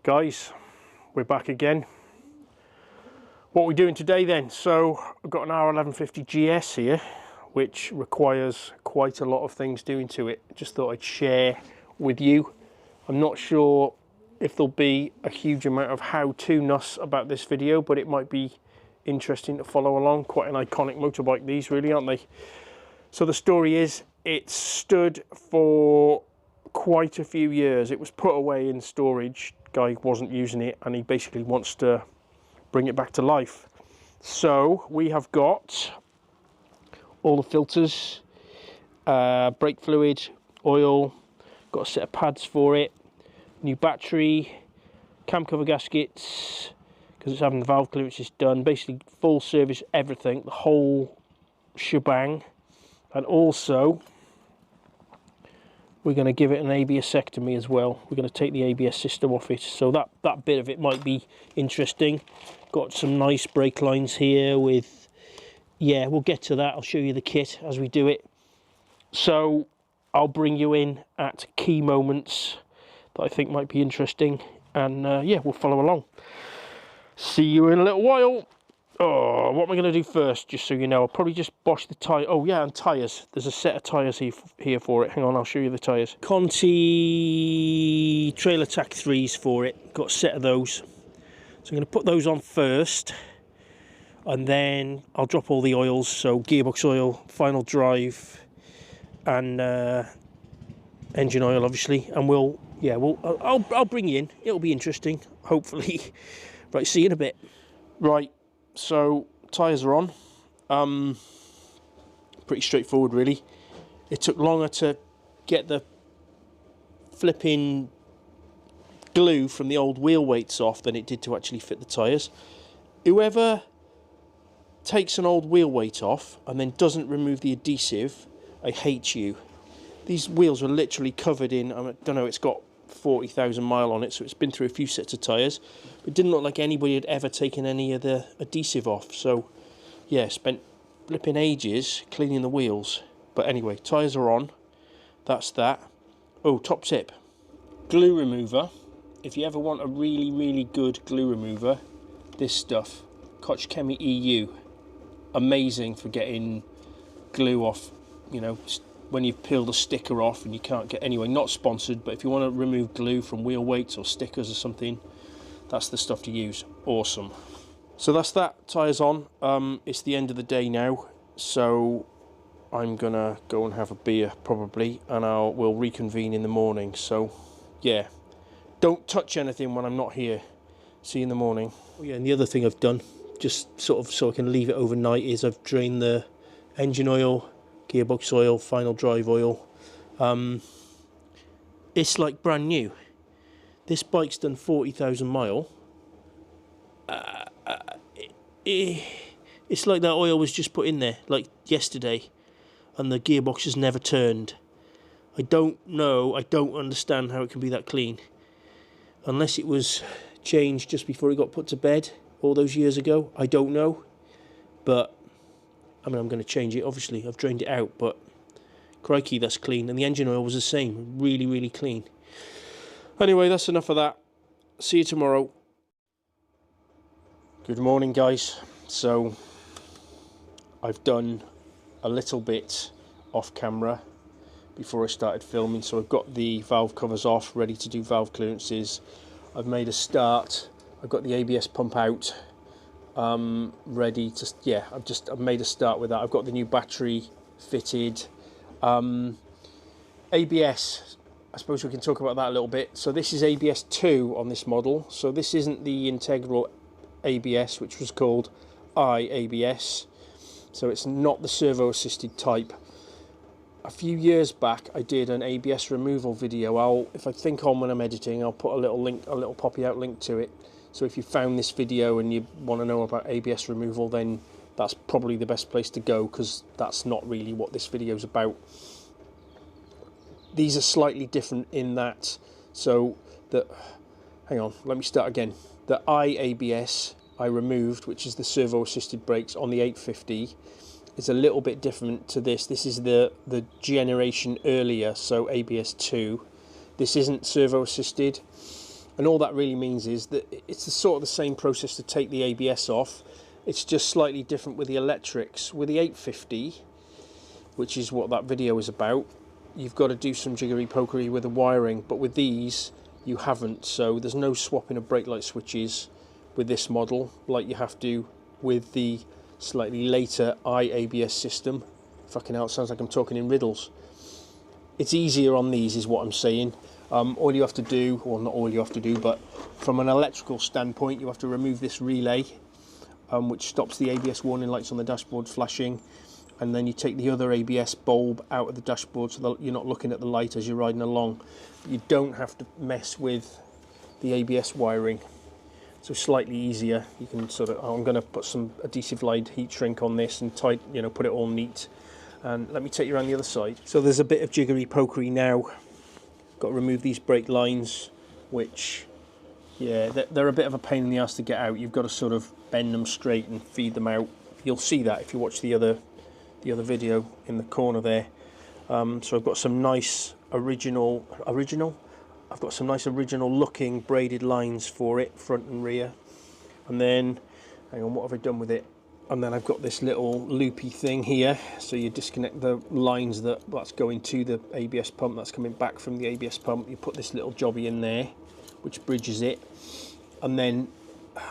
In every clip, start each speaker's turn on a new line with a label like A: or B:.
A: Guys, we're back again. What are we doing today then? So I've got an R1150GS here, which requires quite a lot of things doing to it. Just thought I'd share with you. I'm not sure if there'll be a huge amount of how-to-ness about this video, but it might be interesting to follow along. Quite an iconic motorbike, these really, aren't they? So the story is, it stood for quite a few years. It was put away in storage. Guy wasn't using it, and he basically wants to bring it back to life. So we have got all the filters, brake fluid, oil, got a set of pads for it, new battery, cam cover gaskets, because it's having the valve clearances done, basically full service, everything, the whole shebang. And also we're going to give it an ABS-ectomy as well. We're going to take the ABS system off it, so that bit of it might be interesting. Got some nice brake lines here with, yeah, we'll get to that. I'll show you the kit as we do it. So I'll bring you in at key moments that I think might be interesting, and yeah, we'll follow along. See you in a little while. Oh, what am I going to do first, just so you know? I'll probably just bosh the tyre. Oh yeah, and tyres. There's a set of tyres here for it. Hang on, I'll show you the tyres. Conti Trail Attack 3s for it. Got a set of those. So I'm going to put those on first, and then I'll drop all the oils. So gearbox oil, final drive, and engine oil, obviously. And I'll bring you in. It'll be interesting, hopefully. Right, see you in a bit. Right. So tyres are on. Pretty straightforward really. It took longer to get the flipping glue from the old wheel weights off than it did to actually fit the tyres. Whoever takes an old wheel weight off and then doesn't remove the adhesive, I hate you. These wheels are literally covered in, I don't know, it's got 40,000 mile on it, so it's been through a few sets of tyres. It didn't look like anybody had ever taken any of the adhesive off, so yeah, spent flipping ages cleaning the wheels. But anyway, tyres are on. That's that. Oh, top tip, glue remover. If you ever want a really good glue remover, this stuff, Koch Chemi EU, amazing for getting glue off, you know, when you've peeled a sticker off and you can't get, anyway, not sponsored, but if you want to remove glue from wheel weights or stickers or something, that's the stuff to use. Awesome. So that's that. Tyres on. It's the end of the day now, so I'm gonna go and have a beer probably, and we'll reconvene in the morning. So yeah, don't touch anything when I'm not here. See you in the morning. Oh yeah, and the other thing I've done, just sort of so I can leave it overnight, is I've drained the engine oil, gearbox oil, final drive oil. It's like brand new. This bike's done 40,000 mile. It's like that oil was just put in there like yesterday, and the gearbox has never turned. I don't know, I don't understand how it can be that clean, unless it was changed just before it got put to bed all those years ago. I don't know, but I mean, I'm going to change it, obviously. I've drained it out, but crikey, that's clean. And the engine oil was the same, really clean. Anyway, that's enough of that. See you tomorrow. Good morning, guys. So I've done a little bit off camera before I started filming. So I've got the valve covers off, ready to do valve clearances. I've made a start. I've got the ABS pump out. Ready to, yeah, I've made a start with that. I've got the new battery fitted. ABS, I suppose we can talk about that a little bit. So this is ABS 2 on this model. So this isn't the integral ABS, which was called iABS. So it's not the servo assisted type. A few years back I did an ABS removal video. If I think on when I'm editing, I'll put a little link, a little poppy out link to it. So if you found this video and you want to know about ABS removal, then that's probably the best place to go, because that's not really what this video is about. These are slightly different in that, so hang on, let me start again. The iABS I removed, which is the servo assisted brakes on the 850, is a little bit different to this. This is the generation earlier, so ABS 2. This isn't servo assisted. And all that really means is that it's the sort of the same process to take the ABS off. It's just slightly different with the electrics. With the 850, which is what that video is about, you've got to do some jiggery-pokery with the wiring, but with these you haven't. So there's no swapping of brake light switches with this model like you have to with the slightly later iABS system. Fucking hell, it sounds like I'm talking in riddles. It's easier on these is what I'm saying. All you have to do, or not all you have to do, but from an electrical standpoint, you have to remove this relay, which stops the ABS warning lights on the dashboard flashing, and then you take the other ABS bulb out of the dashboard so that you're not looking at the light as you're riding along. You don't have to mess with the ABS wiring, so slightly easier. You can sort of, I'm going to put some adhesive lined heat shrink on this and put it all neat. And let me take you around the other side. So there's a bit of jiggery-pokery now. Got to remove these brake lines, which, yeah, they're a bit of a pain in the ass to get out. You've got to sort of bend them straight and feed them out. You'll see that if you watch the other video in the corner there. So I've got some nice original. I've got some nice original looking braided lines for it, front and rear. And then, hang on, what have I done with it? And then I've got this little loopy thing here, so you disconnect the lines that's going to the ABS pump, that's coming back from the ABS pump. You put this little jobby in there, which bridges it. And then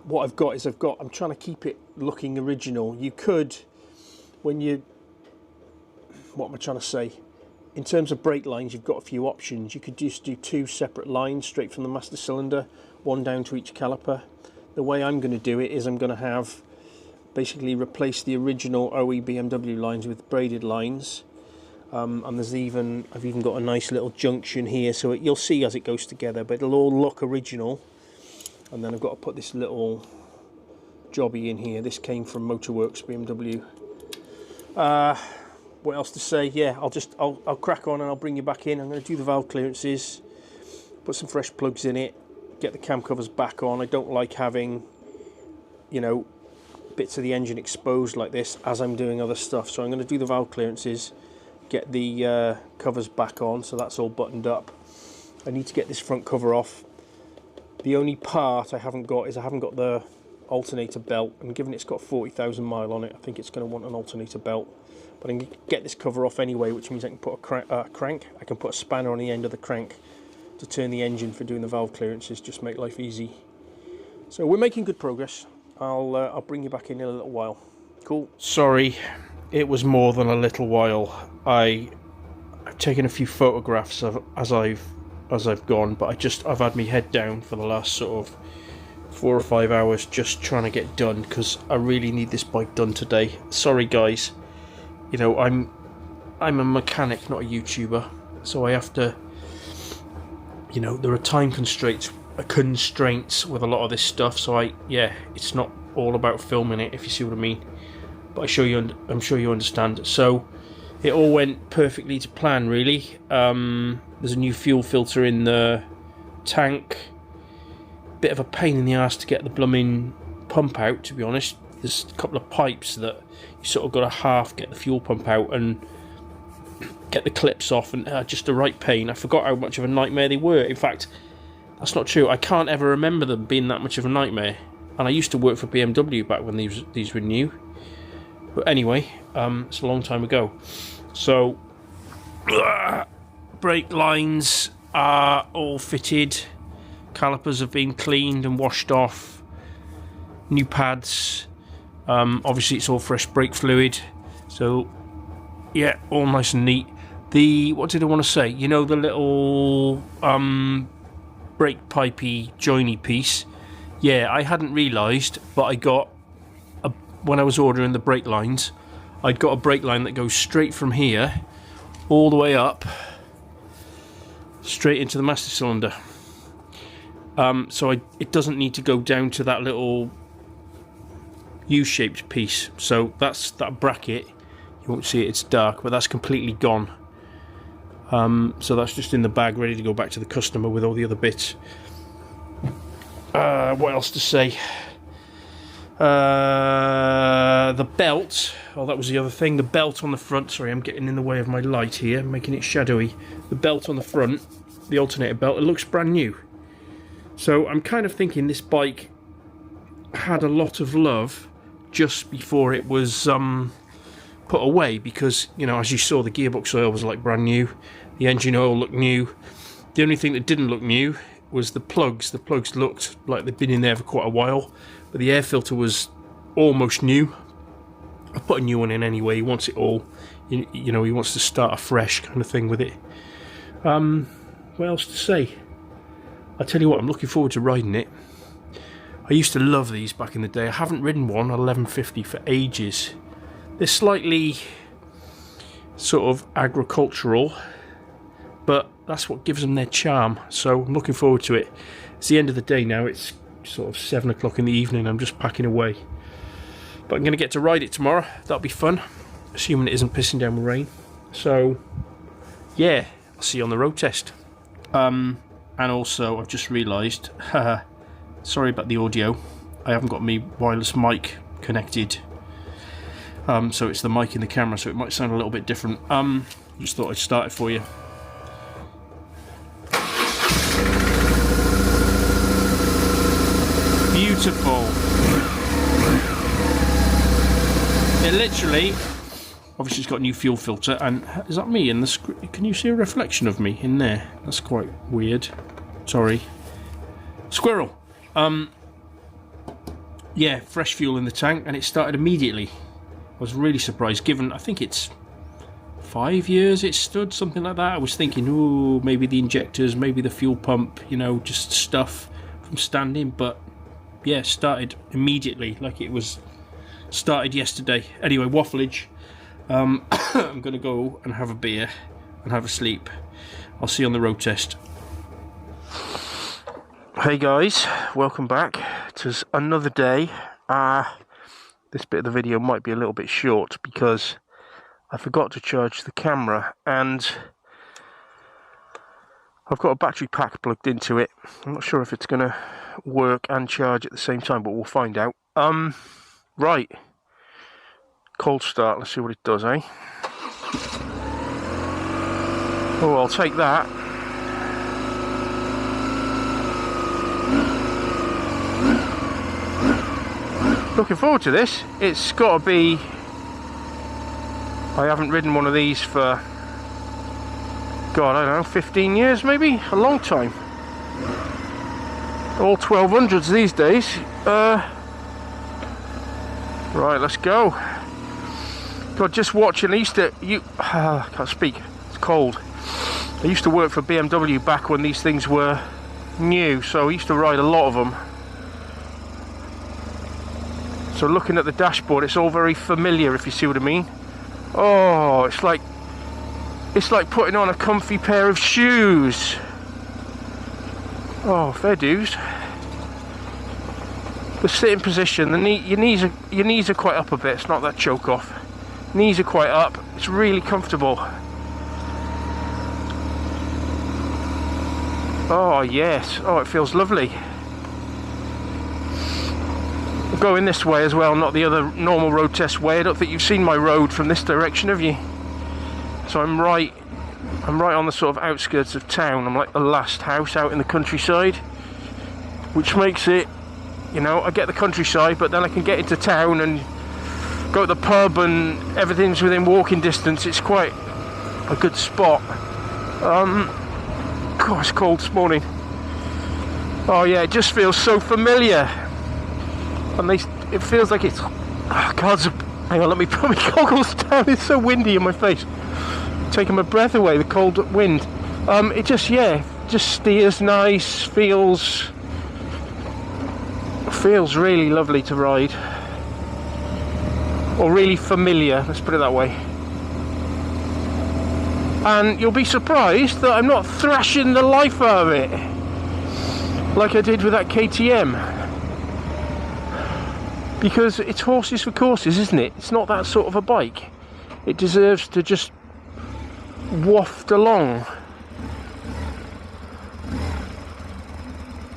A: what I've got is I'm trying to keep it looking original. You could, what am I trying to say? In terms of brake lines, you've got a few options. You could just do 2 separate lines straight from the master cylinder, 1 down to each caliper. The way I'm going to do it is I'm going to have basically replace the original OE BMW lines with braided lines, and I've even got a nice little junction here, so you'll see as it goes together, but it'll all look original. And then I've got to put this little jobby in here. This came from Motorworks BMW. What else to say? Yeah, I'll crack on and I'll bring you back in. I'm going to do the valve clearances, put some fresh plugs in it, get the cam covers back on. I don't like having, bits of the engine exposed like this as I'm doing other stuff, so I'm going to do the valve clearances, get the covers back on, so that's all buttoned up. I need to get this front cover off. The only part I haven't got the alternator belt, and given it's got 40,000 mile on it, I think it's going to want an alternator belt, but I can get this cover off anyway, which means I can put a crank. I can put a spanner on the end of the crank to turn the engine for doing the valve clearances, just make life easy. So we're making good progress. I'll bring you back in a little while. Cool. Sorry, it was more than a little while. I've taken a few photographs as I've gone, but I've had my head down for the last sort of 4 or 5 hours just trying to get done, because I really need this bike done today. Sorry guys, I'm a mechanic, not a YouTuber, so I have to, there are time constraints with a lot of this stuff, so it's not all about filming it, if you see what I mean, but I'm sure you understand. So it all went perfectly to plan, really. There's a new fuel filter in the tank, bit of a pain in the ass to get the blooming pump out, to be honest. There's a couple of pipes that you sort of got to half get the fuel pump out and get the clips off, and just a right pain. I forgot how much of a nightmare they were. In fact, that's not true. I can't ever remember them being that much of a nightmare. And I used to work for BMW back when these were new. But anyway, it's a long time ago. So, brake lines are all fitted. Calipers have been cleaned and washed off. New pads. Obviously, it's all fresh brake fluid. So, yeah, all nice and neat. What did I want to say? The little brake pipey joiny piece, I hadn't realised, but I got when I was ordering the brake lines, I'd got a brake line that goes straight from here all the way up straight into the master cylinder, so it doesn't need to go down to that little U-shaped piece. So that's that bracket. You won't see it, it's dark, but that's completely gone. So that's just in the bag, ready to go back to the customer with all the other bits. What else to say? The belt. Oh, that was the other thing. The belt on the front. Sorry, I'm getting in the way of my light here, making it shadowy. The belt on the front, the alternator belt, it looks brand new. So I'm kind of thinking this bike had a lot of love just before it was put away, because, you know, as you saw, the gearbox oil was like brand new, the engine oil looked new. The only thing that didn't look new was the plugs. The plugs looked like they'd been in there for quite a while, but the air filter was almost new. I put a new one in anyway. He wants it all, you know, he wants to start afresh kind of thing with it. What else to say? I tell you what, I'm looking forward to riding it. I used to love these back in the day. I haven't ridden one 1150 for ages. They're slightly sort of agricultural, but that's what gives them their charm. So I'm looking forward to it. It's the end of the day now. It's sort of 7 o'clock in the evening. I'm just packing away. But I'm going to get to ride it tomorrow. That'll be fun, assuming it isn't pissing down with rain. So, yeah, I'll see you on the road test. And also, I've just realised, sorry about the audio. I haven't got my wireless mic connected. So it's the mic in the camera, so it might sound a little bit different. Just thought I'd start it for you. Beautiful. It literally, obviously it's got a new fuel filter, and is that me in the screen? Can you see a reflection of me in there? That's quite weird. Sorry. Squirrel. Yeah, fresh fuel in the tank, and it started immediately. I was really surprised, given I think it's 5 years it stood, something like that. I was thinking, ooh, maybe the injectors, maybe the fuel pump, you know, just stuff from standing, but yeah, started immediately, like it was started yesterday. Anyway, waffleage. I'm going to go and have a beer and have a sleep. I'll see you on the road test. Hey guys, welcome back to another day. This bit of the video might be a little bit short because I forgot to charge the camera, and I've got a battery pack plugged into it. I'm not sure if it's going to work and charge at the same time, but we'll find out. Right, cold start, let's see what it does, eh? Oh, I'll take that. Looking forward to this. It's got to be, I haven't ridden one of these for, God, I don't know, 15 years maybe? A long time. All 1200s these days. Right, let's go. God, just watching, I used to, I can't speak, it's cold. I used to work for BMW back when these things were new, so I used to ride a lot of them. So looking at the dashboard, it's all very familiar, if you see what I mean. Oh, it's like putting on a comfy pair of shoes. Oh, fair dues. The sitting position, your knees are quite up a bit. It's not that choke off. Knees are quite up. It's really comfortable. Oh yes. Oh, it feels lovely. Going this way as well, not the other normal road test way. I don't think you've seen my road from this direction, have you? So I'm right on the sort of outskirts of town. I'm like the last house out in the countryside, which makes it, you know, I get the countryside, but then I can get into town and go to the pub, and everything's within walking distance. It's quite a good spot. God, it's cold this morning. Oh yeah, it just feels so familiar. And it feels like it's, oh God, hang on, let me put my goggles down, it's so windy in my face, taking my breath away, the cold wind. It just, yeah, just steers nice, feels really lovely to ride, or really familiar, let's put it that way. And you'll be surprised that I'm not thrashing the life out of it like I did with that KTM. Because it's horses for courses, isn't it? It's not that sort of a bike. It deserves to just waft along.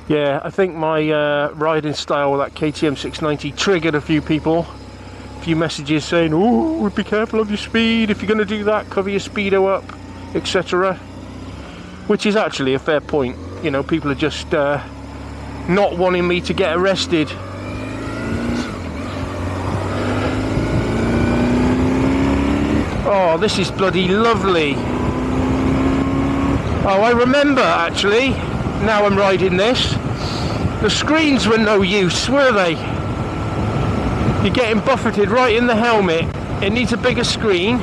A: Yeah, I think my riding style with that KTM 690 triggered a few people. A few messages saying, oh, be careful of your speed. If you're going to do that, cover your speedo up, etc. Which is actually a fair point. You know, people are just not wanting me to get arrested. Oh, this is bloody lovely. Oh, I remember actually, now I'm riding this, the screens were no use, were they? You're getting buffeted right in the helmet. It needs a bigger screen,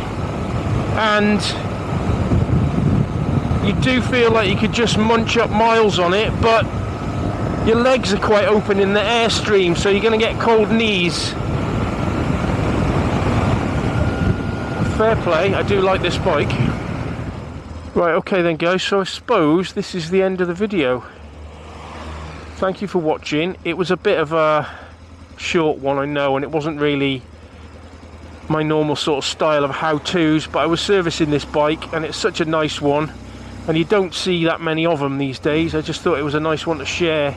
A: and you do feel like you could just munch up miles on it, but your legs are quite open in the airstream, so you're going to get cold knees. Fair play, I do like this bike. Right, okay then guys, so I suppose this is the end of the video. Thank you for watching. It was a bit of a short one, I know, and it wasn't really my normal sort of style of how-tos, but I was servicing this bike and it's such a nice one, and you don't see that many of them these days. I just thought it was a nice one to share.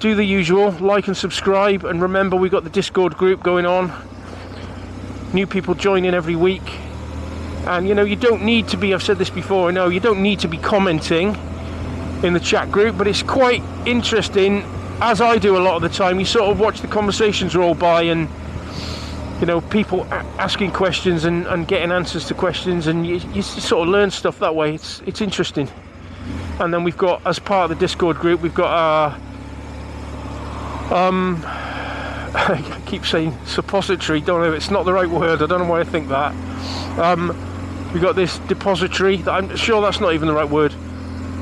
A: Do the usual, like and subscribe, and remember we got the Discord group going on. New people join in every week, and you know, you don't need to be, I've said this before, I know you don't need to be commenting in the chat group, but it's quite interesting, as I do a lot of the time. You sort of watch the conversations roll by, and you know, people asking questions and getting answers to questions, and you sort of learn stuff that way. It's interesting. And then we've got, as part of the Discord group, we've got our I keep saying suppository, don't know, it's not the right word, I don't know why I think that. We got this depository, I'm sure that's not even the right word.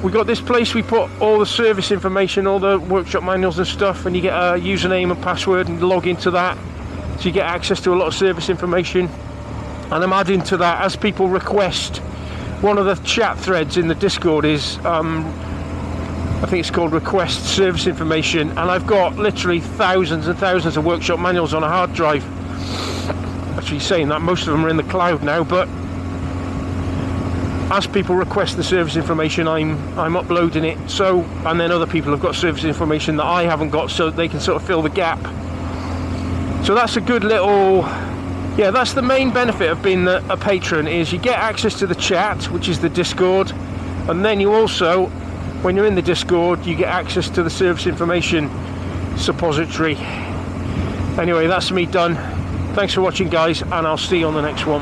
A: We got this place we put all the service information, all the workshop manuals and stuff, and you get a username and password and log into that, so you get access to a lot of service information. And I'm adding to that, as people request, one of the chat threads in the Discord is I think it's called request service information, and I've got literally thousands and thousands of workshop manuals on a hard drive. Actually, saying that, most of them are in the cloud now, but as people request the service information, I'm uploading it. So, and then other people have got service information that I haven't got, so they can sort of fill the gap. So that's a good little, yeah, that's the main benefit of being a patron, is you get access to the chat, which is the Discord, and then you also, when you're in the Discord, you get access to the service information suppository. Anyway, that's me done. Thanks for watching guys, and I'll see you on the next one.